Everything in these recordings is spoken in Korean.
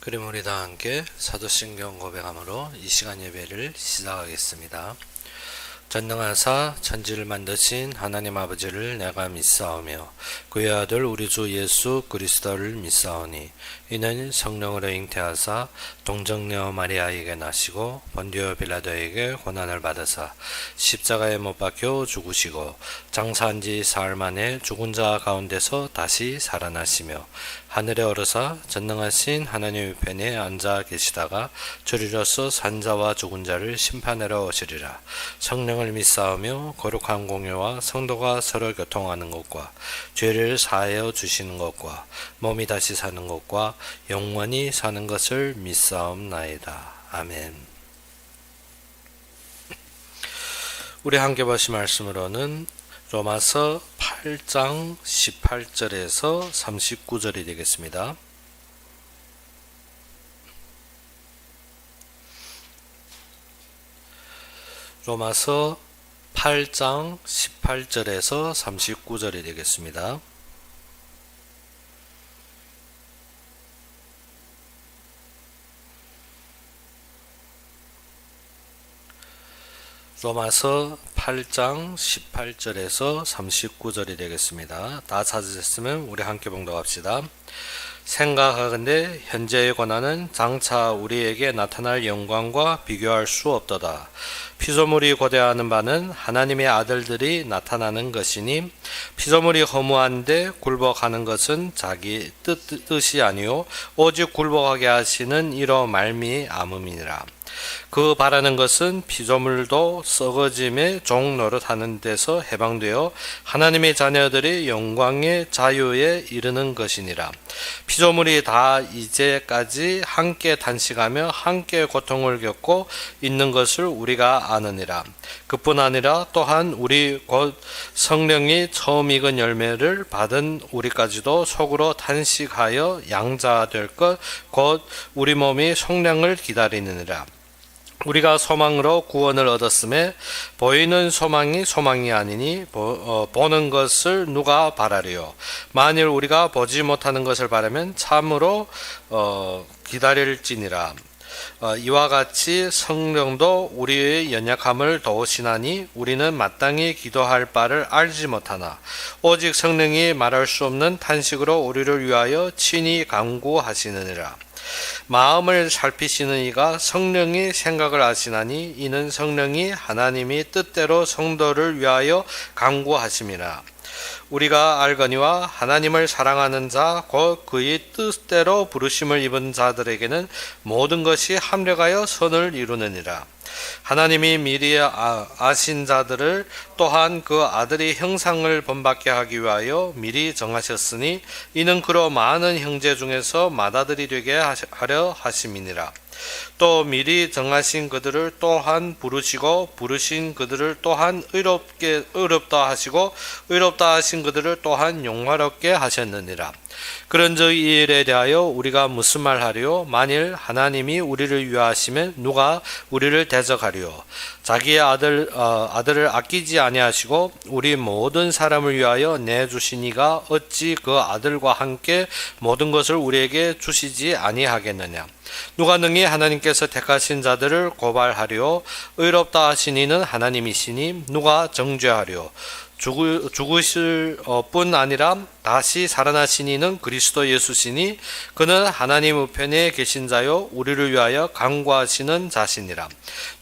그럼 우리 다 함께 사도신경 고백함으로 이 시간 예배를 시작하겠습니다. 전능하사 천지를 만드신 하나님 아버지를 내가 믿사오며 그의 아들 우리 주 예수 그리스도를 믿사오니 이는 성령으로 잉태하사 동정녀 마리아에게 나시고 본디오 빌라도에게 고난을 받으사 십자가에 못 박혀 죽으시고 장사한 지 사흘 만에 죽은 자 가운데서 다시 살아나시며 하늘에 오르사 전능하신 하나님 우편에 앉아 계시다가 주리로서 산자와 죽은 자를 심판하러 오시리라. 성령을 믿사오며 거룩한 공유와 성도가 서로 교통하는 것과 죄를 사하여 주시는 것과 몸이 다시 사는 것과 영원히 사는 것을 믿사옵나이다. 아멘. 우리 함께 보신 말씀으로는 로마서 8장 18절에서 39절이 되겠습니다. 로마서 8장 18절에서 39절이 되겠습니다. 로마서 8장 18절에서 39절이 되겠습니다. 다 찾으셨으면 우리 함께 봉독합시다. 생각하건대 현재의 고난은 장차 우리에게 나타날 영광과 비교할 수 없도다. 피조물이 고대하는 바는 하나님의 아들들이 나타나는 것이니 피조물이 허무한데 굴복하는 것은 자기 뜻이 아니요 오직 굴복하게 하시는 이로 말미암음이니라. 그 바라는 것은 피조물도 썩어짐의 종 노릇하는 데서 해방되어 하나님의 자녀들이 영광의 자유에 이르는 것이니라. 피조물이 다 이제까지 함께 단식하며 함께 고통을 겪고 있는 것을 우리가 아느니라. 그뿐 아니라 또한 우리 곧 성령이 처음 익은 열매를 받은 우리까지도 속으로 단식하여 양자될 것 곧 우리 몸이 속량을 기다리느니라. 우리가 소망으로 구원을 얻었음에 보이는 소망이 소망이 아니니 보는 것을 누가 바라리요. 만일 우리가 보지 못하는 것을 바라면 참으로 기다릴지니라. 이와 같이 성령도 우리의 연약함을 도우시나니 우리는 마땅히 기도할 바를 알지 못하나 오직 성령이 말할 수 없는 탄식으로 우리를 위하여 친히 간구하시느니라. 마음을 살피시는 이가 성령이 생각을 아시나니 이는 성령이 하나님이 뜻대로 성도를 위하여 간구하심이라. 우리가 알거니와 하나님을 사랑하는 자 곧 그의 뜻대로 부르심을 입은 자들에게는 모든 것이 합력하여 선을 이루느니라. 하나님이 미리 아신 자들을 또한 그 아들의 형상을 본받게 하기 위하여 미리 정하셨으니 이는 그로 많은 형제 중에서 맏아들이 되게 하려 하심이니라. 또 미리 정하신 그들을 또한 부르시고 부르신 그들을 또한 의롭다 하시고 의롭다 하신 그들을 또한 용화롭게 하셨느니라. 그런즉 이 일에 대하여 우리가 무슨 말하리요? 만일 하나님이 우리를 위하시면 누가 우리를 대적하리요? 자기의 아들을 아끼지 아니하시고 우리 모든 사람을 위하여 내주시니가 어찌 그 아들과 함께 모든 것을 우리에게 주시지 아니하겠느냐? 누가 능히 하나님께서 택하신 자들을 고발하리요? 의롭다 하신 이는 하나님이시니 누가 정죄하리요? 죽으실 뿐 아니라 다시 살아나신 이는 그리스도 예수시니 그는 하나님 우편에 계신 자요 우리를 위하여 간구하시는 자시니라.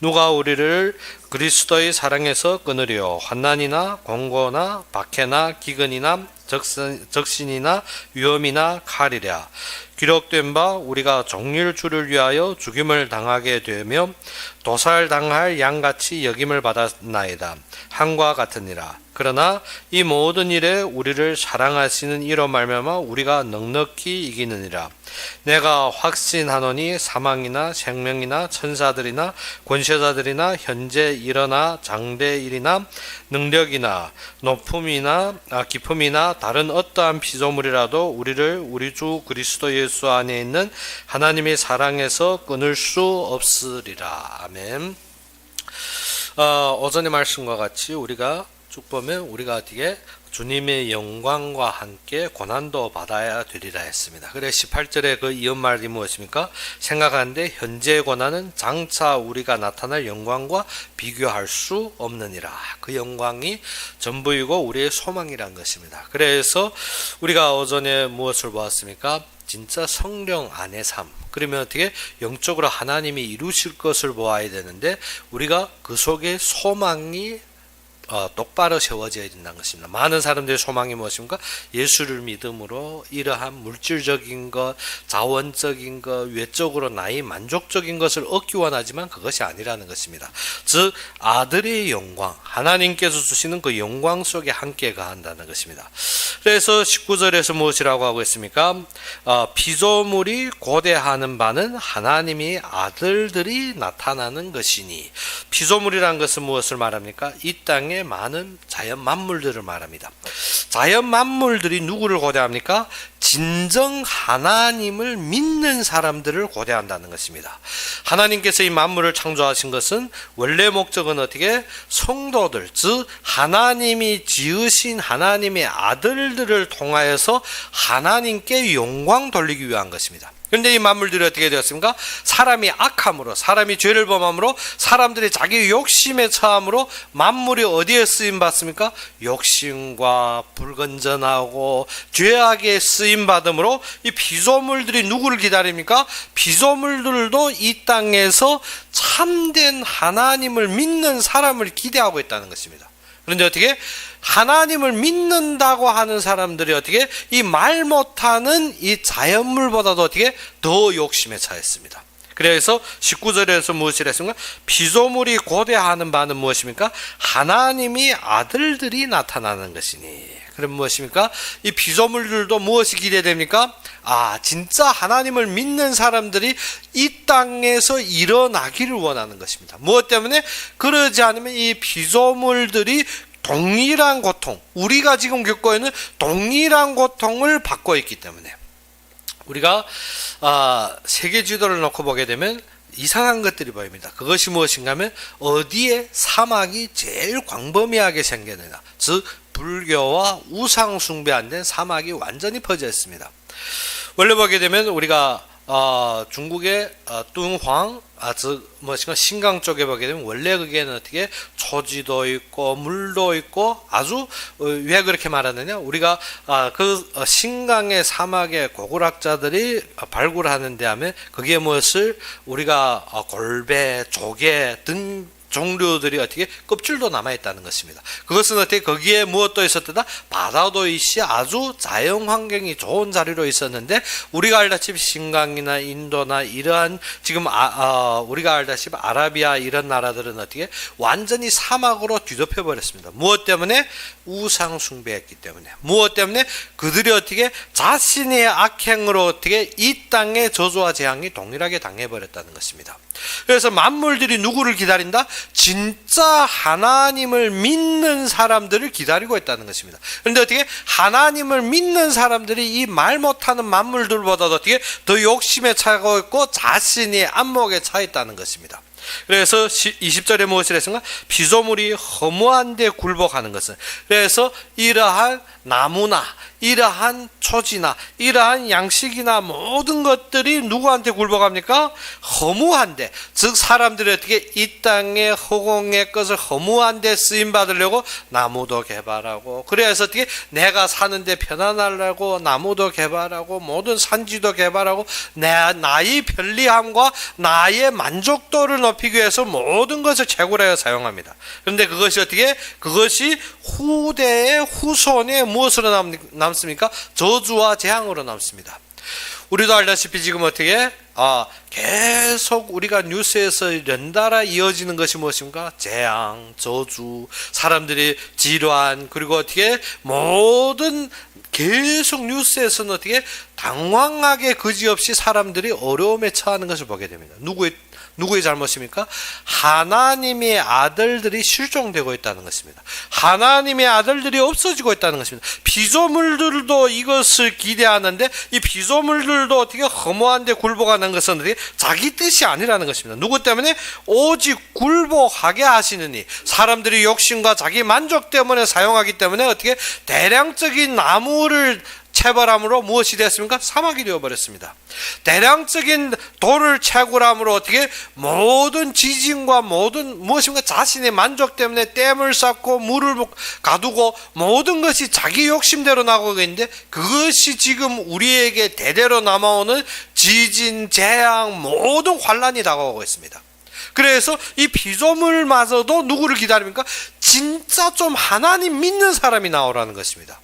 누가 우리를 그리스도의 사랑에서 끊으리요? 환난이나 공고나 박해나 기근이나 적신이나 위험이나 칼이랴. 기록된 바 우리가 종일 주를 위하여 죽임을 당하게 되며 도살당할 양같이 여김을 받았나이다. 한과 같으니라. 그러나 이 모든 일에 우리를 사랑하시는 이로 말미암아 우리가 넉넉히 이기느니라. 내가 확신하노니 사망이나 생명이나 천사들이나 권세자들이나 현재 일어나 장대일이나 능력이나 높음이나 깊음이나 다른 어떠한 피조물이라도 우리를 우리 주 그리스도 예수 안에 있는 하나님의 사랑에서 끊을 수 없으리라. 아멘. 오전의 말씀과 같이 우리가 쭉 보면 우리가 어떻게 주님의 영광과 함께 고난도 받아야 되리라 했습니다. 그래 18절에 그 이은 말이 무엇입니까? 생각하는데 현재의 고난은 장차 우리가 나타날 영광과 비교할 수 없느니라. 그 영광이 전부이고 우리의 소망이란 것입니다. 그래서 우리가 오전에 무엇을 보았습니까? 진짜 성령 안의 삶. 그러면 어떻게 영적으로 하나님이 이루실 것을 보아야 되는데 우리가 그 속에 소망이 똑바로 세워져야 된다는 것입니다. 많은 사람들의 소망이 무엇입니까? 예수를 믿음으로 이러한 물질적인 것, 자원적인 것, 외적으로 나의 만족적인 것을 얻기 원하지만 그것이 아니라는 것입니다. 즉 아들의 영광, 하나님께서 주시는 그 영광 속에 함께 가한다는 것입니다. 그래서 19절에서 무엇이라고 하고 있습니까? 피조물이 고대하는 바는 하나님의 아들들이 나타나는 것이니. 피조물이란 것은 무엇을 말합니까? 이 땅에 많은 자연 만물들을 말합니다. 자연 만물들이 누구를 고대합니까? 진정 하나님을 믿는 사람들을 고대한다는 것입니다. 하나님께서 이 만물을 창조하신 것은 원래 목적은 어떻게? 성도들, 즉 하나님이 지으신 하나님의 아들들을 통하여서 하나님께 영광 돌리기 위한 것입니다. 그런데 이 만물들이 어떻게 되었습니까? 사람이 악함으로, 사람이 죄를 범함으로, 사람들이 자기 욕심에 처함으로 만물이 어디에 쓰임 받습니까? 욕심과 불건전하고 죄악에 쓰임 받음으로 이 피조물들이 누구를 기다립니까? 피조물들도 이 땅에서 참된 하나님을 믿는 사람을 기대하고 있다는 것입니다. 그런데 어떻게? 하나님을 믿는다고 하는 사람들이 어떻게? 이 말 못하는 이 자연물보다도 어떻게? 더 욕심에 차있습니다. 그래서 19절에서 무엇이라 했습니까? 피조물이 고대하는 바는 무엇입니까? 하나님이 아들들이 나타나는 것이니. 그럼 무엇입니까? 이 피조물들도 무엇이 기대됩니까? 진짜 하나님을 믿는 사람들이 이 땅에서 일어나기를 원하는 것입니다. 무엇 때문에? 그러지 않으면 이 피조물들이 동일한 고통, 우리가 지금 겪고 있는 동일한 고통을 받고 있기 때문에 우리가 세계 지도를 놓고 보게 되면 이상한 것들이 보입니다. 그것이 무엇인가 하면 어디에 사막이 제일 광범위하게 생겨내나, 즉 불교와 우상 숭배한 사막이 완전히 퍼져 있습니다. 원래 보게 되면 우리가 중국의 뚱황, 즉 무엇인가 신강 쪽에 보게 되면 원래 그게는 어떻게 초지도 있고 물도 있고 아주 왜 그렇게 말하느냐? 우리가 그 신강의 사막의 고고학자들이 발굴하는데 하면 그게 무엇을 우리가 골배, 조개 등 종류들이 어떻게 껍질도 남아있다는 것입니다. 그것은 어떻게 거기에 무엇도 있었다? 바다도 있이 아주 자연 환경이 좋은 자리로 있었는데 우리가 알다시피 신강이나 인도나 이러한 지금 우리가 알다시피 아라비아 이런 나라들은 어떻게 완전히 사막으로 뒤덮여 버렸습니다. 무엇 때문에? 우상 숭배했기 때문에. 무엇 때문에? 그들이 어떻게 자신의 악행으로 어떻게 이 땅의 저주와 재앙이 동일하게 당해버렸다는 것입니다. 그래서 만물들이 누구를 기다린다? 진짜 하나님을 믿는 사람들을 기다리고 있다는 것입니다. 그런데 어떻게 하나님을 믿는 사람들이 이 말 못하는 만물들보다도 어떻게 더 욕심에 차고 있고 자신이 안목에 차 있다는 것입니다. 그래서 20절에 무엇을 했습니까? 피조물이 허무한 데 굴복하는 것은, 그래서 이러한 나무나 이러한 초지나 이러한 양식이나 모든 것들이 누구한테 굴복합니까? 허무한데, 즉 사람들이 어떻게 이 땅의 허공의 것을 허무한데 쓰임 받으려고 나무도 개발하고, 그래서 어떻게 내가 사는데 편안하려고 나무도 개발하고 모든 산지도 개발하고 나의 편리함과 나의 만족도를 높이기 위해서 모든 것을 채굴하여 사용합니다. 그런데 그것이 어떻게? 그것이 후대의 후손에 무엇으로 남습니까? 저주와 재앙으로 남습니다. 우리도 알다시피 지금 어떻게 계속 우리가 뉴스에서 연달아 이어지는 것이 무엇입니까? 재앙, 저주, 사람들이 질환, 그리고 어떻게 모든 계속 뉴스에서는 어떻게 당황하게 그지없이 사람들이 어려움에 처하는 것을 보게 됩니다. 누구의 잘못입니까? 하나님의 아들들이 실종되고 있다는 것입니다. 하나님의 아들들이 없어지고 있다는 것입니다. 피조물들도 이것을 기대하는데 이 피조물들도 어떻게 허무한 데 굴복하는 것은 어떻게 자기 뜻이 아니라는 것입니다. 누구 때문에? 오직 굴복하게 하시느니, 사람들이 욕심과 자기 만족 때문에 사용하기 때문에 어떻게 대량적인 나무를 채벌함으로 무엇이 되었습니까? 사막이 되어버렸습니다. 대량적인 돌을 채굴함으로 어떻게 모든 지진과 모든 무엇인가 자신의 만족 때문에 댐을 쌓고 물을 가두고 모든 것이 자기 욕심대로 나가고 있는데, 그것이 지금 우리에게 대대로 남아오는 지진, 재앙, 모든 환란이 다가오고 있습니다. 그래서 이 피조물마저도 누구를 기다립니까? 진짜 좀 하나님 믿는 사람이 나오라는 것입니다.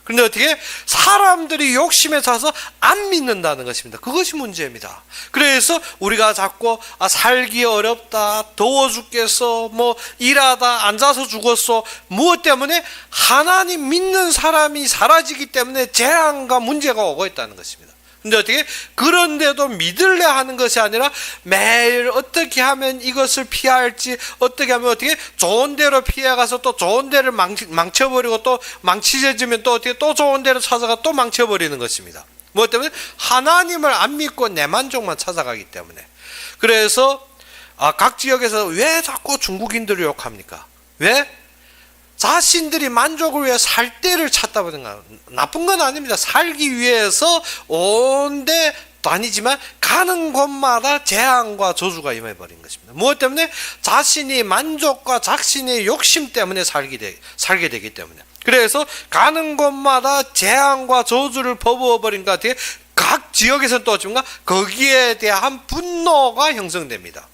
그런데 어떻게? 사람들이 욕심에 차서 안 믿는다는 것입니다. 그것이 문제입니다. 그래서 우리가 자꾸 살기 어렵다, 더워 죽겠어, 일하다 앉아서 죽었어, 무엇 때문에? 하나님 믿는 사람이 사라지기 때문에 재앙과 문제가 오고 있다는 것입니다. 근데 어떻게? 그런데도 믿을래 하는 것이 아니라 매일 어떻게 하면 이것을 피할지, 어떻게 하면 어떻게 좋은 데로 피해가서 또 좋은 데를 망쳐버리고, 또 망치져지면 또 어떻게 또 좋은 데로 찾아가 또 망쳐버리는 것입니다. 무엇 때문에? 하나님을 안 믿고 내 만족만 찾아가기 때문에. 그래서 각 지역에서 왜 자꾸 중국인들을 욕합니까? 왜? 자신들이 만족을 위해 살 데를 찾다 보니까. 나쁜 건 아닙니다. 살기 위해서 온데 다니지만 가는 곳마다 재앙과 저주가 임해버린 것입니다. 무엇 때문에? 자신이 만족과 자신의 욕심 때문에 살게 되기 때문에. 그래서 가는 곳마다 재앙과 저주를 퍼부어버린 것 같아요. 각 지역에서는 또 어쩌면 거기에 대한 분노가 형성됩니다.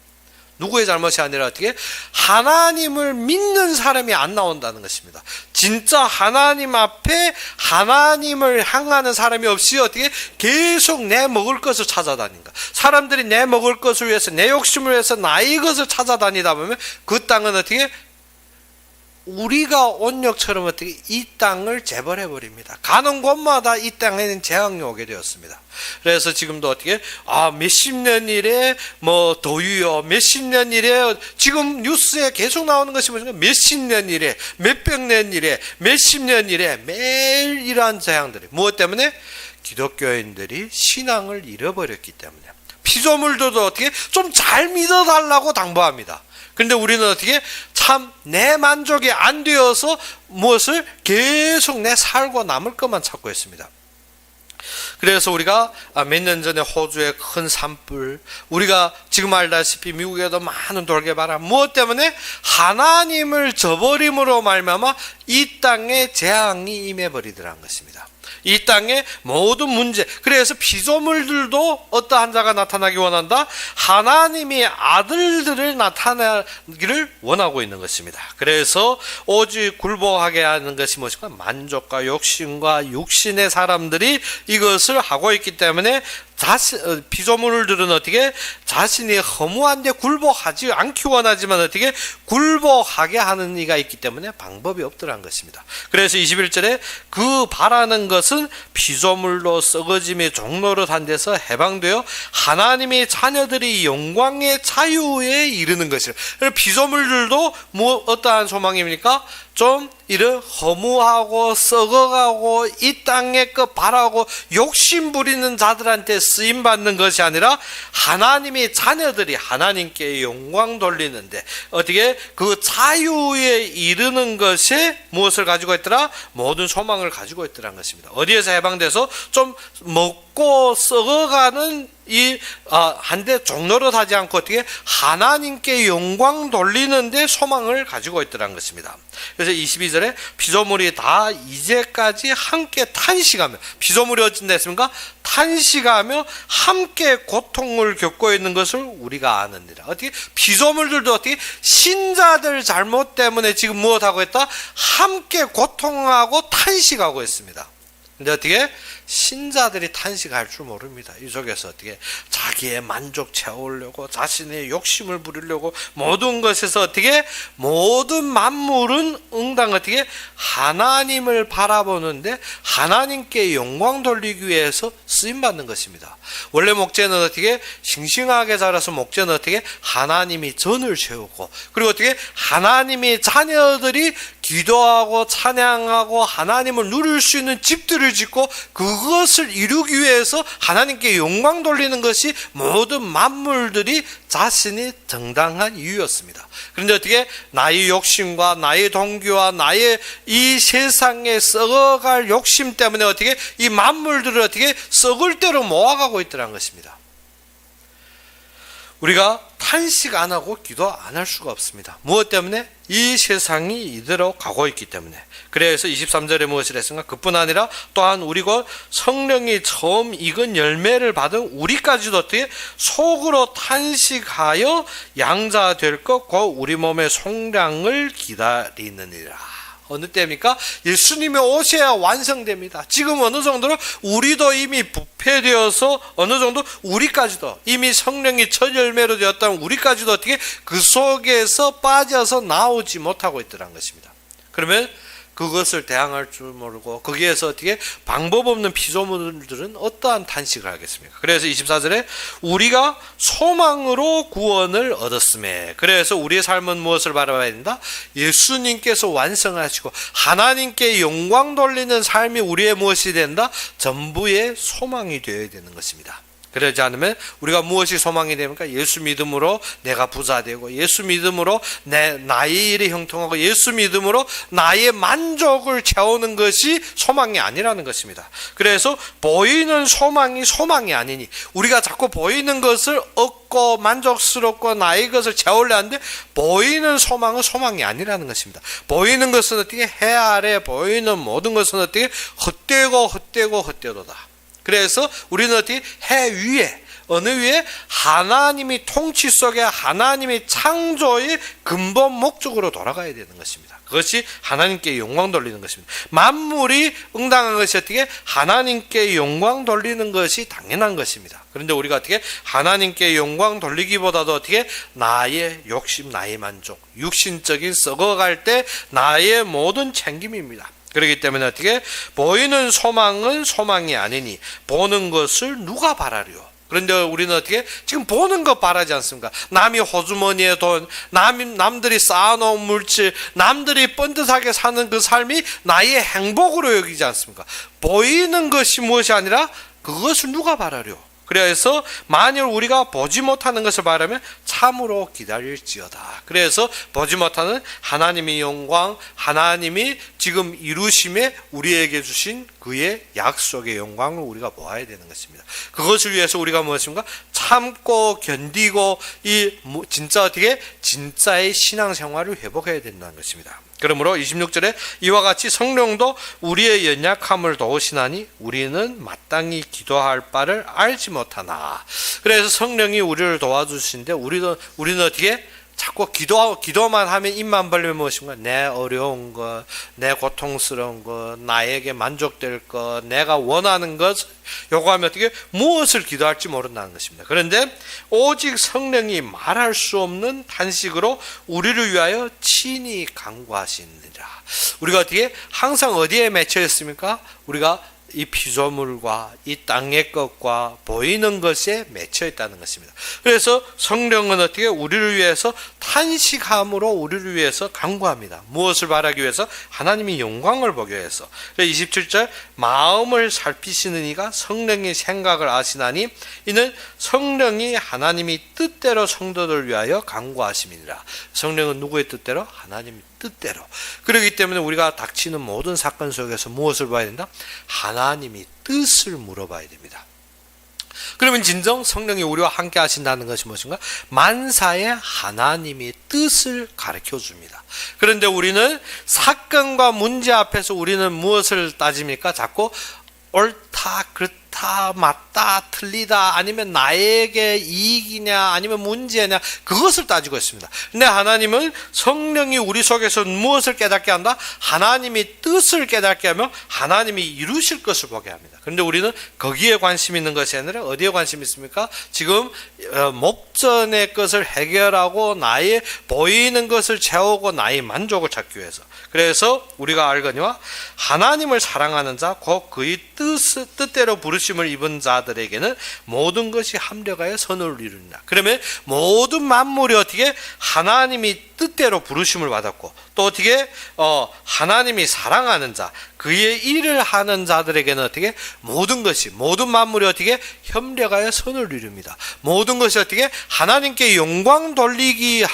누구의 잘못이 아니라 어떻게? 하나님을 믿는 사람이 안 나온다는 것입니다. 진짜 하나님 앞에 하나님을 향하는 사람이 없이 어떻게 계속 내 먹을 것을 찾아다닌가. 사람들이 내 먹을 것을 위해서, 내 욕심을 위해서 나의 것을 찾아다니다 보면 그 땅은 어떻게? 우리가 온역처럼 어떻게 이 땅을 재벌해버립니다. 가는 곳마다 이 땅에는 재앙이 오게 되었습니다. 그래서 지금도 어떻게 몇십 년 이래 더위요, 몇십 년 이래, 지금 뉴스에 계속 나오는 것이 뭐냐, 몇십 년 이래, 몇백 년 이래, 몇십 년 이래, 매일 이러한 재앙들이 무엇 때문에? 기독교인들이 신앙을 잃어버렸기 때문에. 피조물들도 어떻게 좀 잘 믿어달라고 당부합니다. 그런데 우리는 어떻게? 참 내 만족이 안 되어서 무엇을 계속 내 살고 남을 것만 찾고 있습니다. 그래서 우리가 몇 년 전에 호주의 큰 산불, 우리가 지금 알다시피 미국에도 많은 돌개바람, 무엇 때문에? 하나님을 저버림으로 말미암아 이 땅에 재앙이 임해버리더라는 것입니다. 이 땅의 모든 문제. 그래서 피조물들도 어떠한 자가 나타나기 원한다? 하나님의 아들들을 나타나기를 원하고 있는 것입니다. 그래서 오직 굴복하게 하는 것이 무엇인가? 만족과 욕심과 육신의 사람들이 이것을 하고 있기 때문에 피조물들은 어떻게? 자신이 허무한데 굴복하지 않기 원하지만 어떻게? 굴복하게 하는 이가 있기 때문에 방법이 없더란 것입니다. 그래서 21절에 그 바라는 것은 피조물로 썩어짐의 종노릇한 데서 해방되어 하나님의 자녀들이 영광의 자유에 이르는 것이라. 피조물들도 어떠한 소망입니까? 좀 이런 허무하고 썩어가고 이 땅의 것 바라고 욕심 부리는 자들한테 쓰임 받는 것이 아니라 하나님의 자녀들이 하나님께 영광 돌리는데 어떻게 그 자유에 이르는 것에 무엇을 가지고 있더라? 모든 소망을 가지고 있더라는 것입니다. 어디에서 해방돼서 좀 먹고 썩어가는 한데 종노릇 하지 않고 어떻게 하나님께 영광 돌리는데 소망을 가지고 있더라는 것입니다. 그래서 22절에 피조물이 다 이제까지 함께 탄식하며, 피조물이 어찌 했습니까? 탄식하며 함께 고통을 겪고 있는 것을 우리가 아느니라. 어떻게? 피조물들도 어떻게? 신자들 잘못 때문에 지금 무엇하고 있다? 함께 고통하고 탄식하고 있습니다. 근데 어떻게? 신자들이 탄식할 줄 모릅니다. 이 속에서 어떻게? 자기의 만족 채우려고 자신의 욕심을 부리려고 모든 것에서 어떻게 모든 만물은 응당 어떻게 하나님을 바라보는데 하나님께 영광 돌리기 위해서 쓰임받는 것입니다. 원래 목재는 어떻게 싱싱하게 자라서 목재는 어떻게 하나님이 전을 세우고 그리고 어떻게 하나님의 자녀들이 기도하고 찬양하고 하나님을 누릴 수 있는 집들을 짓고 그것을 이루기 위해서 하나님께 영광 돌리는 것이 모든 만물들이 자신이 정당한 이유였습니다. 그런데 어떻게 나의 욕심과 나의 동기와 나의 이 세상에 썩어갈 욕심 때문에 어떻게 이 만물들을 어떻게 썩을 대로 모아가고 있더라는 것입니다. 우리가 탄식 안 하고 기도 안 할 수가 없습니다. 무엇 때문에? 이 세상이 이대로 가고 있기 때문에. 그래서 23절에 무엇을 했습니까? 그뿐 아니라 또한 우리가 성령이 처음 익은 열매를 받은 우리까지도 어떻게 속으로 탄식하여 양자 될 것 곧 우리 몸의 속량을 기다리느니라. 어느 때입니까? 예수님의 오셔야 완성됩니다. 지금 어느 정도로 우리도 이미 부패되어서 어느 정도 우리까지도 이미 성령이 첫 열매로 되었다면 우리까지도 어떻게 그 속에서 빠져서 나오지 못하고 있더란 것입니다. 그러면 그것을 대항할 줄 모르고 거기에서 어떻게 방법 없는 피조물들은 어떠한 탄식을 하겠습니까? 그래서 24절에 우리가 소망으로 구원을 얻었음에 그래서 우리의 삶은 무엇을 바라봐야 된다? 예수님께서 완성하시고 하나님께 영광 돌리는 삶이 우리의 무엇이 된다? 전부의 소망이 되어야 되는 것입니다. 그러지 않으면 우리가 무엇이 소망이 됩니까? 예수 믿음으로 내가 부자 되고 예수 믿음으로 나의 일이 형통하고 예수 믿음으로 나의 만족을 채우는 것이 소망이 아니라는 것입니다. 그래서 보이는 소망이 아니니 우리가 자꾸 보이는 것을 얻고 만족스럽고 나의 것을 채우려 하는데 보이는 소망은 소망이 아니라는 것입니다. 보이는 것은 어떻게 해 아래 보이는 모든 것은 어떻게 헛되도다. 그래서 우리는 어떻게 해 위에 어느 위에 하나님이 통치 속에 하나님의 창조의 근본 목적으로 돌아가야 되는 것입니다. 그것이 하나님께 영광 돌리는 것입니다. 만물이 응당한 것이 어떻게 하나님께 영광 돌리는 것이 당연한 것입니다. 그런데 우리가 어떻게 하나님께 영광 돌리기보다도 어떻게 나의 욕심, 나의 만족, 육신적인 썩어갈 때 나의 모든 챙김입니다. 그렇기 때문에 어떻게 보이는 소망은 소망이 아니니 보는 것을 누가 바라려? 그런데 우리는 어떻게 지금 보는 것 바라지 않습니까? 남이 호주머니에 돈, 남들이 쌓아놓은 물질, 남들이 번듯하게 사는 그 삶이 나의 행복으로 여기지 않습니까? 보이는 것이 무엇이 아니라 그것을 누가 바라려? 그래서 만일 우리가 보지 못하는 것을 바라면 참으로 기다릴지어다. 그래서 보지 못하는 하나님의 영광, 하나님이 지금 이루심에 우리에게 주신 그의 약속의 영광을 우리가 보아야 되는 것입니다. 그것을 위해서 우리가 무엇인가? 참고 견디고 진짜 어떻게 진짜의 신앙생활을 회복해야 된다는 것입니다. 그러므로 26절에 이와 같이 성령도 우리의 연약함을 도우시나니 우리는 마땅히 기도할 바를 알지 못하나. 그래서 성령이 우리를 도와주시는데 우리는 어떻게 자꾸 기도만 하면 입만 벌리면 무엇인가? 내 어려운 것, 내 고통스러운 것, 나에게 만족될 것, 내가 원하는 것 요구하면 어떻게 무엇을 기도할지 모른다는 것입니다. 그런데 오직 성령이 말할 수 없는 탄식으로 우리를 위하여 친히 간구하시느니라. 우리가 어떻게 항상 어디에 맺혀 있습니까? 우리가 이 피조물과 이 땅의 것과 보이는 것에 맺혀 있다는 것입니다. 그래서 성령은 어떻게 우리를 위해서 탄식함으로 우리를 위해서 간구합니다. 무엇을 바라기 위해서? 하나님의 영광을 보기 위해서. 27절 마음을 살피시는 이가 성령의 생각을 아시나니 이는 성령이 하나님이 뜻대로 성도들 위하여 간구하심이니라. 성령은 누구의 뜻대로? 하나님의 뜻대로. 그렇기 때문에 우리가 닥치는 모든 사건 속에서 무엇을 봐야 된다? 하나님이 뜻을 물어봐야 됩니다. 그러면 진정 성령이 우리와 함께 하신다는 것이 무엇인가? 만사의 하나님의 뜻을 가르쳐 줍니다. 그런데 우리는 사건과 문제 앞에서 우리는 무엇을 따집니까? 자꾸 옳다, 그렇다, 옳다, 맞다, 틀리다, 아니면 나에게 이익이냐, 아니면 문제냐, 그것을 따지고 있습니다. 근데 하나님은 성령이 우리 속에서 무엇을 깨닫게 한다? 하나님이 뜻을 깨닫게 하며 하나님이 이루실 것을 보게 합니다. 그런데 우리는 거기에 관심 있는 것이 아니라 어디에 관심이 있습니까? 지금 목전의 것을 해결하고 나의 보이는 것을 채우고 나의 만족을 찾기 위해서. 그래서 우리가 알거니와 하나님을 사랑하는 자, 곧 그의 뜻대로 부르심을 입은 자들에게는 모든 것이 합력하여 선을 이루느니라. 그러면 모든 만물이 어떻게 하나님이 뜻대로 부르심을 받았고, 또 어떻게 하나님이 사랑하는 자, 그의 일을 하는 자들에게는 어떻게 모든 만물이 어떻게 협력하여 선을 이룹니다. 모든 것이 어떻게 하나님께 영광 돌리기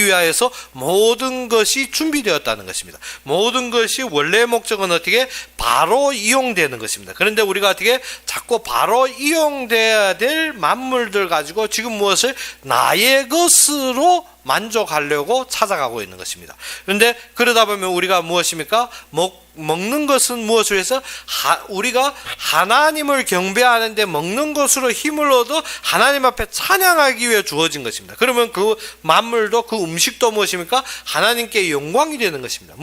위하여서 모든 것이 준비되었다는 것입니다. 모든 것이 원래 목적은 어떻게 바로 이용되는 것입니다. 그런데 우리가 어떻게 자꾸 바로 이용돼야 될 만물들 가지고 지금 무엇을 나의 것으로 만족하려고 찾아가고 있는 것입니다. 그런데 그러다 보면 우리가 무엇입니까? 먹는 것은 무엇을 해서 우리가 하나님을 경배하는데 먹는 것으로 힘을 얻어 하나님 앞에 찬양하기 위해 주어진 것입니다. 그러면 그 만물도 그 음식도 무엇입니까? 하나님께 영광이 되는 것입니다.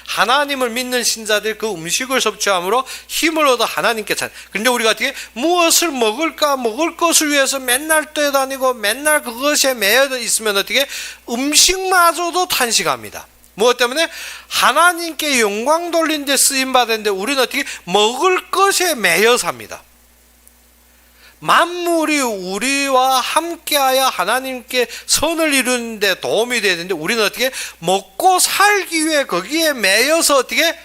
하나님을 믿는 신자들 그 음식을 섭취함으로 힘을 얻어 하나님께 찬양. 그런데 우리가 어떻게 무엇을 먹을까 먹을 것을 위해서 맨날 뛰어다니고 맨날 그것에 매여 있으면 어떻게 음식마저도 탄식합니다. 무엇 때문에? 하나님께 영광 돌린 데 쓰임 받았는데 우리는 어떻게 먹을 것에 매여 삽니다. 만물이 우리와 함께하여 하나님께 선을 이루는 데 도움이 되야 되는데 우리는 어떻게 먹고 살기 위해 거기에 매여서 어떻게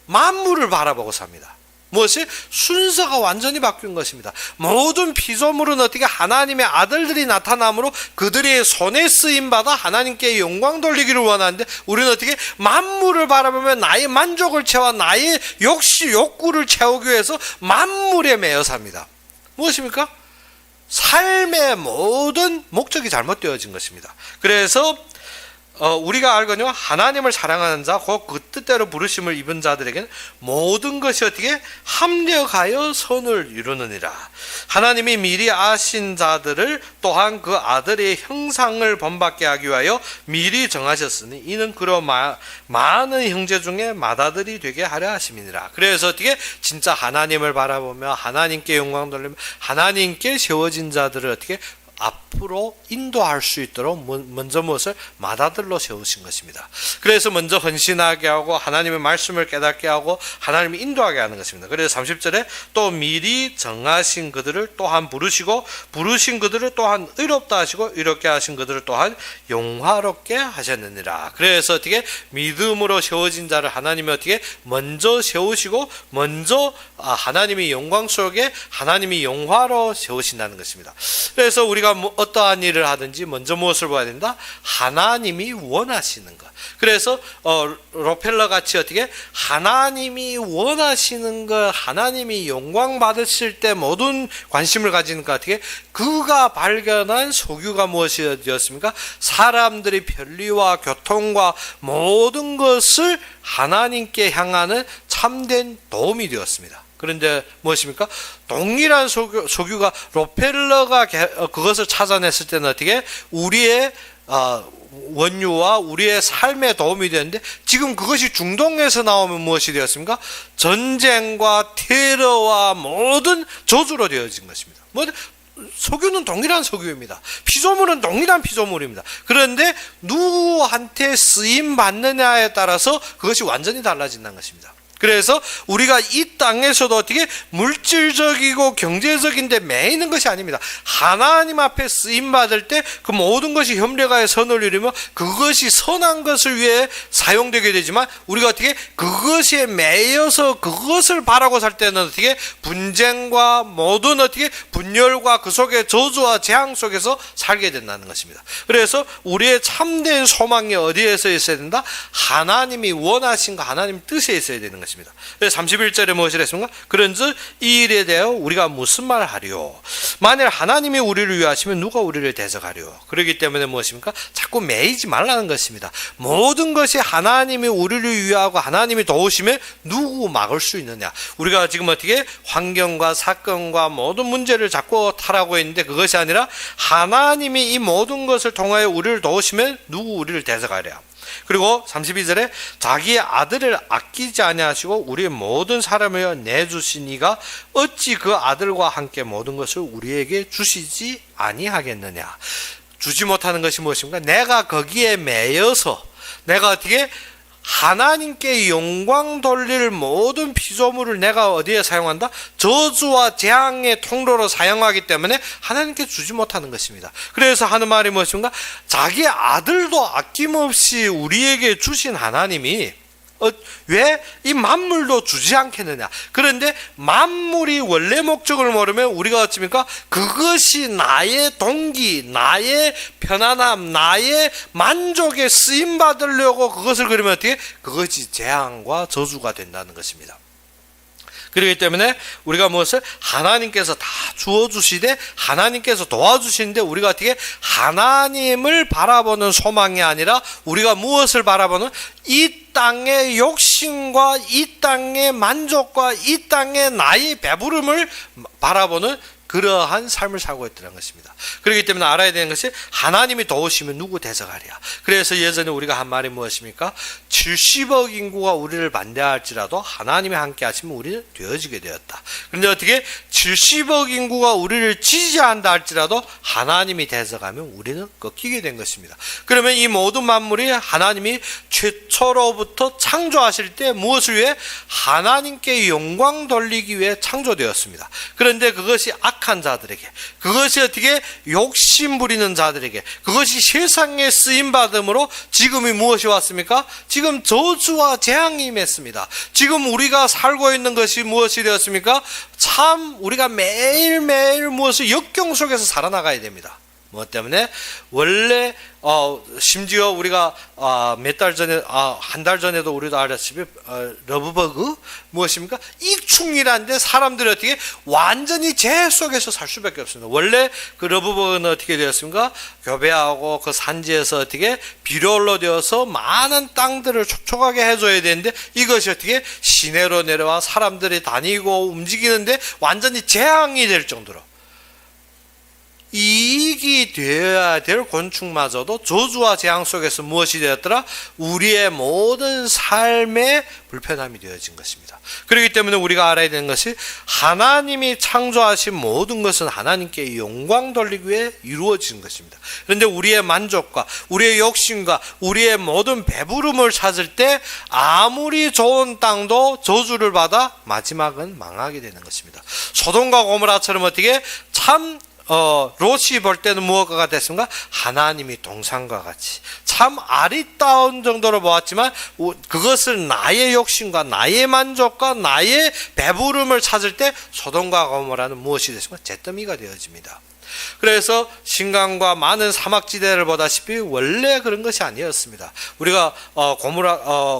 만물을 바라보고 삽니다. 무엇이? 순서가 완전히 바뀐 것입니다. 모든 피조물은 어떻게 하나님의 아들들이 나타남으로 그들의 손에 쓰임받아 하나님께 영광 돌리기를 원하는데 우리는 어떻게 만물을 바라보며 나의 만족을 채워 나의 욕구를 채우기 위해서 만물에 매여 삽니다. 무엇입니까? 삶의 모든 목적이 잘못되어진 것입니다. 그래서 우리가 알거니와 하나님을 사랑하는 자, 곧 그 뜻대로 부르심을 입은 자들에게는 모든 것이 어떻게 합력하여 선을 이루느니라. 하나님이 미리 아신 자들을 또한 그 아들의 형상을 본받게 하기 위하여 미리 정하셨으니 이는 그로 많은 형제 중에 맏아들이 되게 하려 하심이니라. 그래서 어떻게 진짜 하나님을 바라보며 하나님께 영광 돌리며 하나님께 세워진 자들을 어떻게 앞으로 인도할 수 있도록 먼저 무엇을 맏아들로 세우신 것입니다. 그래서 먼저 헌신하게 하고 하나님의 말씀을 깨닫게 하고 하나님이 인도하게 하는 것입니다. 그래서 30절에 또 미리 정하신 그들을 또한 부르시고 부르신 그들을 또한 의롭다 하시고 의롭게 하신 그들을 또한 영화롭게 하셨느니라. 그래서 어떻게 믿음으로 세워진 자를 하나님이 어떻게 먼저 세우시고 먼저 하나님의 영광 속에 하나님이 영화로 세우신다는 것입니다. 그래서 우리가 어떠한 일을 하든지 먼저 무엇을 봐야 된다? 하나님이 원하시는 것. 그래서 로펠러 같이 어떻게 하나님이 원하시는 것, 하나님이 영광 받으실 때 모든 관심을 가지는 것 어떻게 그가 발견한 소규가 무엇이었습니까? 사람들의 편리와 교통과 모든 것을 하나님께 향하는 참된 도움이 되었습니다. 그런데 무엇입니까? 동일한 소규가 로펠러가 그것을 찾아냈을 때는 어떻게 우리의 원유와 우리의 삶에 도움이 되는데 지금 그것이 중동에서 나오면 무엇이 되었습니까? 전쟁과 테러와 모든 저주로 되어진 것입니다. 소규는 동일한 소규입니다. 피조물은 동일한 피조물입니다. 그런데 누구한테 쓰임 받느냐에 따라서 그것이 완전히 달라진다는 것입니다. 그래서 우리가 이 땅에서도 어떻게 물질적이고 경제적인데 매이는 것이 아닙니다. 하나님 앞에 쓰임받을 때 그 모든 것이 협력하여 선을 이루며 그것이 선한 것을 위해 사용되게 되지만 우리가 어떻게 그것에 매여서 그것을 바라고 살 때는 어떻게 분쟁과 모든 어떻게 분열과 그 속에 저주와 재앙 속에서 살게 된다는 것입니다. 그래서 우리의 참된 소망이 어디에서 있어야 된다? 하나님이 원하신 거 하나님 뜻에 있어야 되는 것입니다. 것입니다. 31절에 무엇이라 했습니까? 그런즉 이 일에 대하여 우리가 무슨 말을 하리요? 만일 하나님이 우리를 위하시면 누가 우리를 대적하리요? 그렇기 때문에 무엇입니까? 자꾸 매이지 말라는 것입니다. 모든 것이 하나님이 우리를 위하고 하나님이 도우시면 누구 막을 수 있느냐? 우리가 지금 어떻게 환경과 사건과 모든 문제를 자꾸 타라고 있는데 그것이 아니라 하나님이 이 모든 것을 통하여 우리를 도우시면 누구 우리를 대적하랴? 그리고 32절에 자기의 아들을 아끼지 아니하시고 우리의 모든 사람을 내주신 이가 어찌 그 아들과 함께 모든 것을 우리에게 주시지 아니하겠느냐. 주지 못하는 것이 무엇입니까? 내가 거기에 매여서 내가 어떻게 하나님께 영광 돌릴 모든 피조물을 내가 어디에 사용한다? 저주와 재앙의 통로로 사용하기 때문에 하나님께 주지 못하는 것입니다. 그래서 하는 말이 무엇인가? 자기 아들도 아낌없이 우리에게 주신 하나님이 왜 이 만물도 주지 않겠느냐? 그런데 만물이 원래 목적을 모르면 우리가 어찌입니까? 그것이 나의 동기, 나의 편안함, 나의 만족에 쓰임 받으려고 그것을 그러면 어떻게? 그것이 재앙과 저주가 된다는 것입니다. 그렇기 때문에 우리가 무엇을 하나님께서 다 주어주시되 하나님께서 도와주시는데 우리가 어떻게 하나님을 바라보는 소망이 아니라 우리가 무엇을 바라보는 이 땅의 욕심과 이 땅의 만족과 이 땅의 나의 배부름을 바라보는 그러한 삶을 살고 있다는 것입니다. 그렇기 때문에 알아야 되는 것이 하나님이 도우시면 누구 대적하랴. 그래서 예전에 우리가 한 말이 무엇입니까? 70억 인구가 우리를 반대할지라도 하나님이 함께 하시면 우리는 되어지게 되었다. 그런데 어떻게 70억 인구가 우리를 지지한다 할지라도 하나님이 대적하면 우리는 꺾이게 된 것입니다. 그러면 이 모든 만물이 하나님이 최초로부터 창조하실 때 무엇을 위해? 하나님께 영광 돌리기 위해 창조되었습니다. 그런데 그것이 악한 자들에게, 그것이 어떻게 욕심 부리는 자들에게, 그것이 세상에 쓰임받음으로 지금이 무엇이 왔습니까? 지금 저주와 재앙이 임했습니다. 지금 우리가 살고 있는 것이 무엇이 되었습니까? 참 우리가 매일매일 무엇을 역경 속에서 살아나가야 됩니다. 뭐 때문에? 원래 심지어 우리가 몇 달 전에 한 달 전에도 우리도 알았지만 러브버그 무엇입니까? 익충이라는데 사람들이 어떻게 완전히 재 속에서 살 수밖에 없습니다. 원래 그 러브버그는 어떻게 되었습니까? 교배하고 그 산지에서 어떻게 비료로 되어서 많은 땅들을 촉촉하게 해줘야 되는데 이것이 어떻게 시내로 내려와 사람들이 다니고 움직이는데 완전히 재앙이 될 정도로 이익이 되어야 될 곤충마저도 저주와 재앙 속에서 무엇이 되었더라? 우리의 모든 삶의 불편함이 되어진 것입니다. 그렇기 때문에 우리가 알아야 되는 것이 하나님이 창조하신 모든 것은 하나님께 영광 돌리기 위해 이루어진 것입니다. 그런데 우리의 만족과 우리의 욕심과 우리의 모든 배부름을 찾을 때 아무리 좋은 땅도 저주를 받아 마지막은 망하게 되는 것입니다. 소돔과 고모라처럼 어떻게 참 롯이 볼 때는 무엇과 됐습니까? 하나님이 동산과 같이 참 아리따운 정도로 보았지만 그것을 나의 욕심과 나의 만족과 나의 배부름을 찾을 때 소돔과 고모라는 무엇이 됐습니까? 잿더미가 되어집니다. 그래서 신강과 많은 사막지대를 보다시피 원래 그런 것이 아니었습니다. 우리가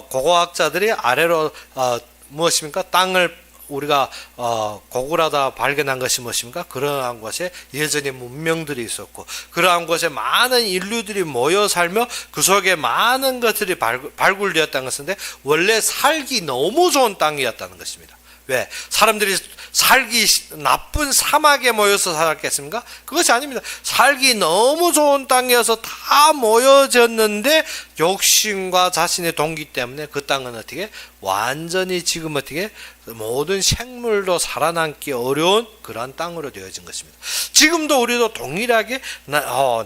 고고학자들이 아래로 무엇입니까? 땅을 우리가 고구라다 발견한 것이 무엇입니까? 그러한 곳에 예전에 문명들이 있었고 그러한 곳에 많은 인류들이 모여 살며 그 속에 많은 것들이 발굴되었다는 것인데 원래 살기 너무 좋은 땅이었다는 것입니다. 왜? 사람들이 살기 나쁜 사막에 모여서 살았겠습니까? 그것이 아닙니다. 살기 너무 좋은 땅이어서 다 모여졌는데 욕심과 자신의 동기 때문에 그 땅은 어떻게 완전히 지금 어떻게 모든 생물도 살아남기 어려운 그러한 땅으로 되어진 것입니다. 지금도 우리도 동일하게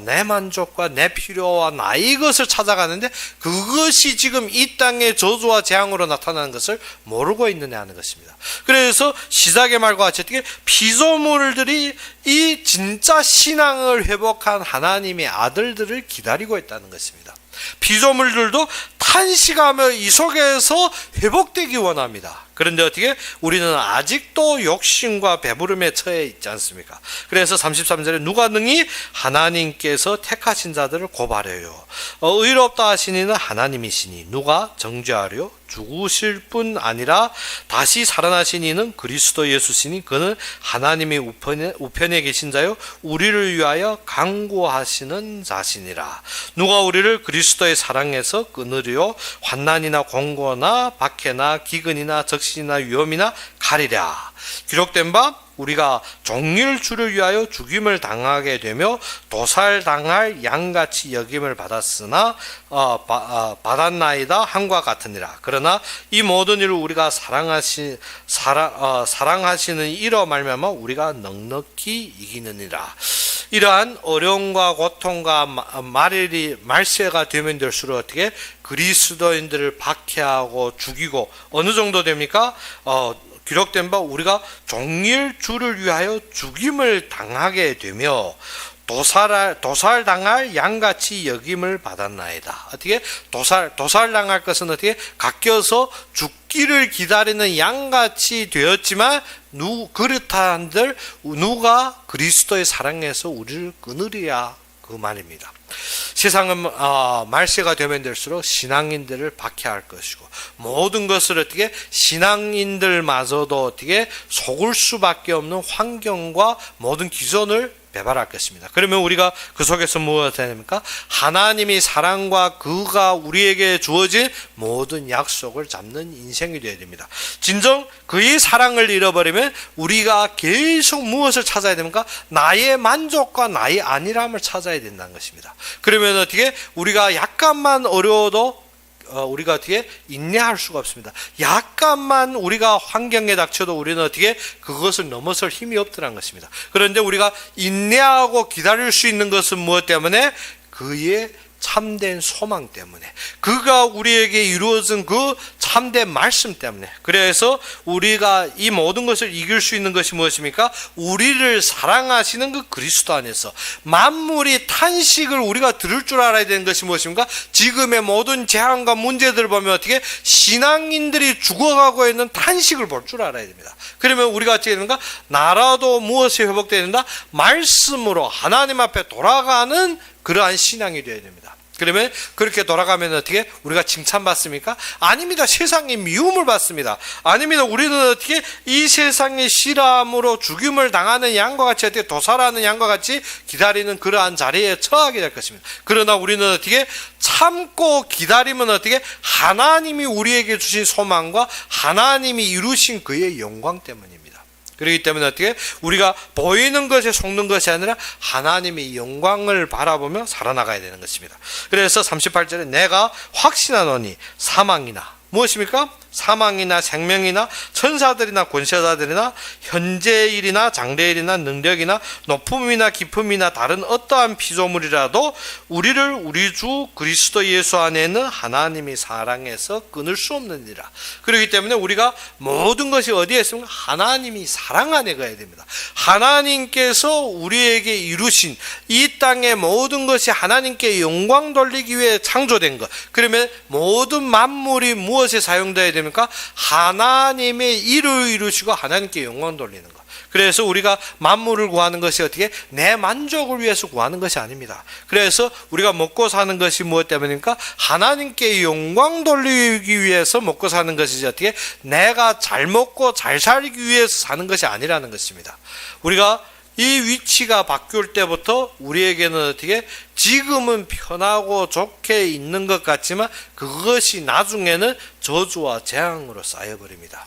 내 만족과 내 필요와 나의 것을 찾아가는데 그것이 지금 이 땅의 저주와 재앙으로 나타나는 것을 모르고 있느냐 하는 것입니다. 그래서 시작의 말과 같이 어떻게 피조물들이 이 진짜 신앙을 회복한 하나님의 아들들을 기다리고 있다는 것입니다. 피조물들도 탄식하며 이 속에서 회복되기 원합니다. 그런데 어떻게 우리는 아직도 욕심과 배부름에 처해 있지 않습니까? 그래서 33절에 누가 능히 하나님께서 택하신 자들을 고발해요. 의롭다 하신 이는 하나님이시니 누가 정죄하려? 죽으실 뿐 아니라 다시 살아나신 이는 그리스도 예수시니 그는 하나님의 우편에 계신 자요 우리를 위하여 간구하시는 자시니라. 누가 우리를 그리스도의 사랑에서 끊으려? 환난이나 공고나 박해나 기근이나 적신이나 위험이나 가리랴. 기록된 바 우리가 종일 주를 위하여 죽임을 당하게 되며 도살당할 양같이 여김을 받았으나 받았나이다 함과 같으니라. 그러나 이 모든 일을 우리가 사랑하시는 이로 말미암아 우리가 넉넉히 이기느니라. 이러한 어려움과 고통과 말세가 되면 될수록 어떻게 그리스도인들을 박해하고 죽이고 어느 정도 됩니까? 기록된 바 우리가 종일 주를 위하여 죽임을 당하게 되며 도살당할 양같이 여김을 받았나이다. 어떻게 도살당할 것은 어떻게 깎여서 죽기를 기다리는 양같이 되었지만 그렇다 한들 누가 그리스도의 사랑에서 우리를 끊으리야 그 말입니다. 세상은 말세가 되면 될수록 신앙인들을 박해할 것이고 모든 것을 어떻게 신앙인들마저도 어떻게 속을 수밖에 없는 환경과 모든 기존을 배발할 것입니다. 그러면 우리가 그 속에서 무엇을 해야 됩니까? 하나님이 사랑과 그가 우리에게 주어진 모든 약속을 잡는 인생이 되어야 됩니다. 진정 그의 사랑을 잃어버리면 우리가 계속 무엇을 찾아야 됩니까? 나의 만족과 나의 안일함을 찾아야 된다는 것입니다. 그러면 어떻게 우리가 약간만 어려워도 우리가 어떻게 인내할 수가 없습니다. 약간만 우리가 환경에 닥쳐도 우리는 어떻게 그것을 넘어설 힘이 없더라는 것입니다. 그런데 우리가 인내하고 기다릴 수 있는 것은 무엇 때문에? 그의 참된 소망 때문에, 그가 우리에게 이루어진 그 참된 말씀 때문에. 그래서 우리가 이 모든 것을 이길 수 있는 것이 무엇입니까? 우리를 사랑하시는 그 그리스도 안에서 만물이 탄식을 우리가 들을 줄 알아야 되는 것이 무엇입니까? 지금의 모든 재앙과 문제들을 보면 어떻게 신앙인들이 죽어가고 있는 탄식을 볼 줄 알아야 됩니다. 그러면 우리가 어떻게 되는가? 나라도 무엇이 회복되어야 된다? 말씀으로 하나님 앞에 돌아가는 그러한 신앙이 되어야 됩니다. 그러면 그렇게 돌아가면 어떻게 우리가 칭찬받습니까? 아닙니다. 세상에 미움을 받습니다. 아닙니다. 우리는 어떻게 이 세상의 실함으로 죽임을 당하는 양과 같이 어떻게 도살하는 양과 같이 기다리는 그러한 자리에 처하게 될 것입니다. 그러나 우리는 어떻게 참고 기다리면 어떻게 하나님이 우리에게 주신 소망과 하나님이 이루신 그의 영광 때문입니다. 그렇기 때문에 어떻게 우리가 보이는 것에 속는 것이 아니라 하나님의 영광을 바라보며 살아나가야 되는 것입니다. 그래서 38절에 내가 확신하노니 사망이나 무엇입니까? 사망이나 생명이나 천사들이나 권세자들이나 현재일이나 장래일이나 능력이나 높음이나 깊음이나 다른 어떠한 피조물이라도 우리를 우리 주 그리스도 예수 안에 있는 하나님의 사랑에서 끊을 수 없느니라. 그렇기 때문에 우리가 모든 것이 어디에 있습니까? 하나님이 사랑 안에 가야 됩니다. 하나님께서 우리에게 이루신 이 땅의 모든 것이 하나님께 영광 돌리기 위해 창조된 것. 그러면 모든 만물이 무엇에 사용되어야 됩니까? 하나님의 일을 이루시고 하나님께 영광 돌리는 것. 그래서 우리가 만물을 구하는 것이 어떻게 내 만족을 위해서 구하는 것이 아닙니다. 그래서 우리가 먹고 사는 것이 무엇 때문입니까? 하나님께 영광 돌리기 위해서 먹고 사는 것이지 어떻게 내가 잘 먹고 잘 살기 위해서 사는 것이 아니라는 것입니다. 우리가 이 위치가 바뀔 때부터 우리에게는 어떻게 지금은 편하고 좋게 있는 것 같지만 그것이 나중에는 저주와 재앙으로 쌓여버립니다.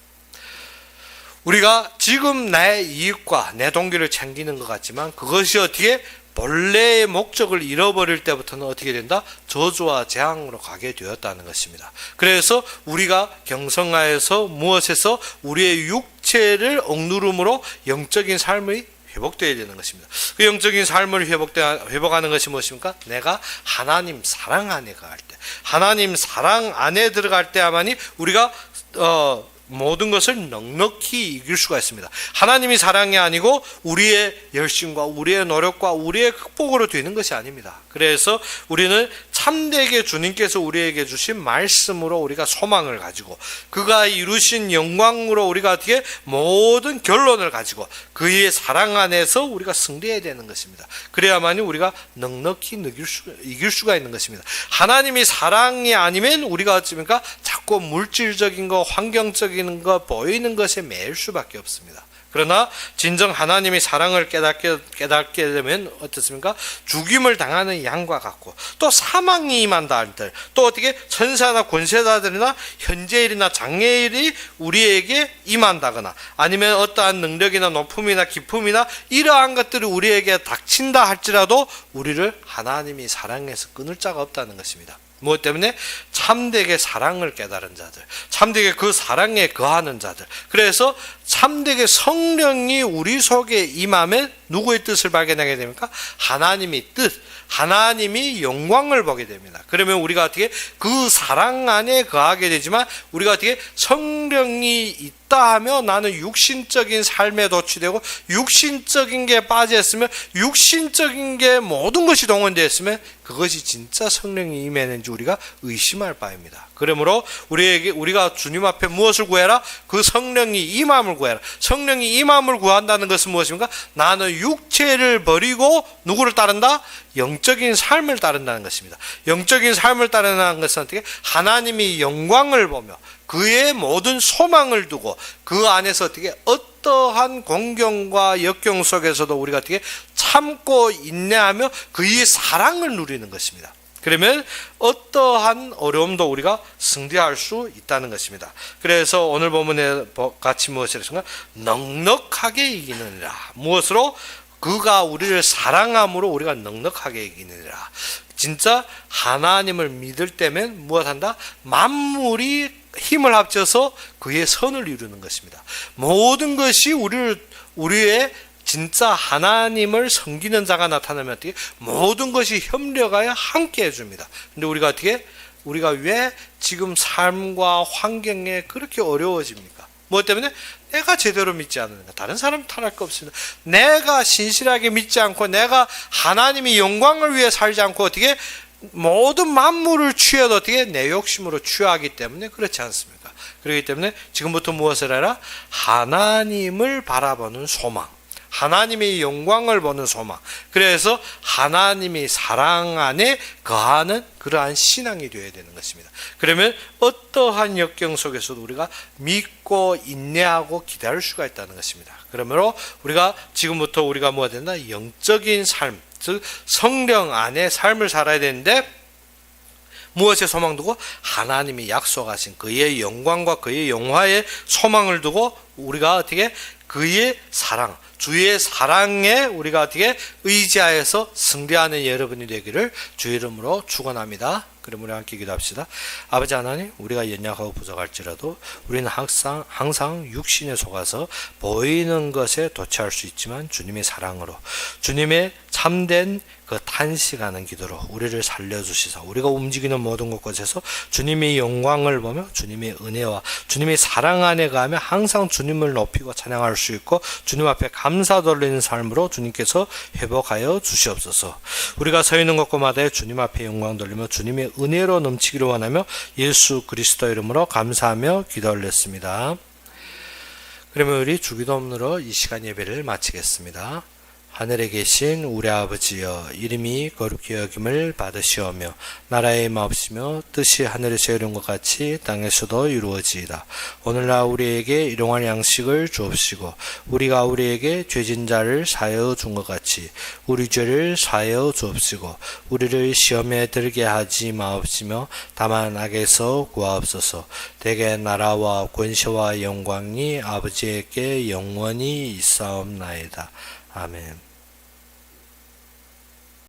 우리가 지금 나의 이익과 내 동기를 챙기는 것 같지만 그것이 어떻게 본래의 목적을 잃어버릴 때부터는 어떻게 된다? 저주와 재앙으로 가게 되었다는 것입니다. 그래서 우리가 경성하여서 무엇에서 우리의 육체를 억누름으로 영적인 삶의 회복되어야 되는 것입니다. 그 영적인 삶을 회복하는 것이 무엇입니까? 내가 하나님 사랑 안에 갈 때, 하나님 사랑 안에 들어갈 때야만이 우리가 모든 것을 넉넉히 이길 수가 있습니다. 하나님이 사랑이 아니고 우리의 열심과 우리의 노력과 우리의 극복으로 되는 것이 아닙니다. 그래서 우리는 참되게 주님께서 우리에게 주신 말씀으로 우리가 소망을 가지고 그가 이루신 영광으로 우리가 어떻게 모든 결론을 가지고 그의 사랑 안에서 우리가 승리해야 되는 것입니다. 그래야만이 우리가 넉넉히 이길 수가 있는 것입니다. 하나님이 사랑이 아니면 우리가 어찌입니까? 자꾸 물질적인 것, 환경적인 것, 보이는 것에 매일 수밖에 없습니다. 그러나 진정 하나님이 사랑을 깨닫게 되면 어떻습니까? 죽임을 당하는 양과 같고 또 사망이 임한다 할 때 또 어떻게 천사나 권세자들이나 현재일이나 장래일이 우리에게 임한다거나 아니면 어떠한 능력이나 높음이나 기품이나 이러한 것들이 우리에게 닥친다 할지라도 우리를 하나님이 사랑해서 끊을 자가 없다는 것입니다. 무엇 때문에? 참되게 사랑을 깨달은 자들, 참되게 그 사랑에 거하는 자들. 그래서 참되게 성령이 우리 속에 임하면 누구의 뜻을 발견하게 됩니까? 하나님의 뜻, 하나님이 영광을 보게 됩니다. 그러면 우리가 어떻게 그 사랑 안에 거하게 되지만 우리가 어떻게 성령이 있다 하며 나는 육신적인 삶에 도취되고 육신적인 게 빠져있으면 육신적인 게 모든 것이 동원되어 있으면 그것이 진짜 성령이 임했는지 우리가 의심할 바입니다. 그러므로 우리가 주님 앞에 무엇을 구해라? 그 성령이 임함을 구해라. 성령이 임함을 구한다는 것은 무엇입니까? 나는 육체를 버리고 누구를 따른다? 영적인 삶을 따른다는 것입니다. 영적인 삶을 따른다는 것은 어떻게? 하나님이 영광을 보며 그의 모든 소망을 두고 그 안에서 어떻게 어떠한 공경과 역경 속에서도 우리가 어떻게 참고 인내하며 그의 사랑을 누리는 것입니다. 그러면 어떠한 어려움도 우리가 승리할 수 있다는 것입니다. 그래서 오늘 본문에 같이 무엇을 했습니까? 넉넉하게 이기느니라. 무엇으로? 그가 우리를 사랑함으로 우리가 넉넉하게 이기느니라. 진짜 하나님을 믿을 때면 무엇한다? 만물이 힘을 합쳐서 그의 선을 이루는 것입니다. 모든 것이 우리의 진짜 하나님을 섬기는 자가 나타나면 어떻게? 모든 것이 협력하여 함께 해줍니다. 근데 우리가 왜 지금 삶과 환경에 그렇게 어려워집니까? 무엇 때문에? 내가 제대로 믿지 않으니까. 다른 사람 탓할 거 없습니다. 내가 신실하게 믿지 않고 내가 하나님의 영광을 위해 살지 않고 어떻게 모든 만물을 취해도 어떻게 내 욕심으로 취하기 때문에 그렇지 않습니까? 그렇기 때문에 지금부터 무엇을 해라? 하나님을 바라보는 소망, 하나님의 영광을 보는 소망. 그래서 하나님이 사랑 안에 거하는 그러한 신앙이 되어야 되는 것입니다. 그러면 어떠한 역경 속에서도 우리가 믿고 인내하고 기다릴 수가 있다는 것입니다. 그러므로 지금부터 우리가 뭐가 된다? 영적인 삶, 즉 성령 안에 삶을 살아야 되는데 무엇에 소망 두고? 하나님이 약속하신 그의 영광과 그의 영화에 소망을 두고 우리가 어떻게 그의 사랑, 주의 사랑에 우리가 어떻게 의지하여서 승리하는 여러분이 되기를 주의 이름으로 축원합니다. 그럼 우리 함께 기도합시다. 아버지 하나님, 우리가 연약하고 부족할지라도 우리는 항상 육신에 속아서 보이는 것에 도취할 수 있지만 주님의 사랑으로, 주님의 참된 그 탄식하는 기도로 우리를 살려주시사 우리가 움직이는 모든 곳에서 주님의 영광을 보며 주님의 은혜와 주님의 사랑 안에 가며 항상 주님을 높이고 찬양할 수 있고 주님 앞에 감사 돌리는 삶으로 주님께서 회복하여 주시옵소서. 우리가 서 있는 곳마다 주님 앞에 영광 돌리며 주님의 은혜로 넘치기를 원하며 예수 그리스도 이름으로 감사하며 기도 올렸습니다. 그러면 우리 주기도문으로 이 시간 예배를 마치겠습니다. 하늘에 계신 우리 아버지여, 이름이 거룩히 여김을 받으시오며 나라의 마옵시며 뜻이 하늘에서 이룬 것 같이 땅에서도 이루어지이다. 오늘날 우리에게 일용할 양식을 주옵시고 우리가 우리에게 죄진 자를 사하여 준 것 같이 우리 죄를 사하여 주옵시고 우리를 시험에 들게 하지 마옵시며 다만 악에서 구하옵소서. 대개 나라와 권세와 영광이 아버지에게 영원히 있사옵나이다. 아멘.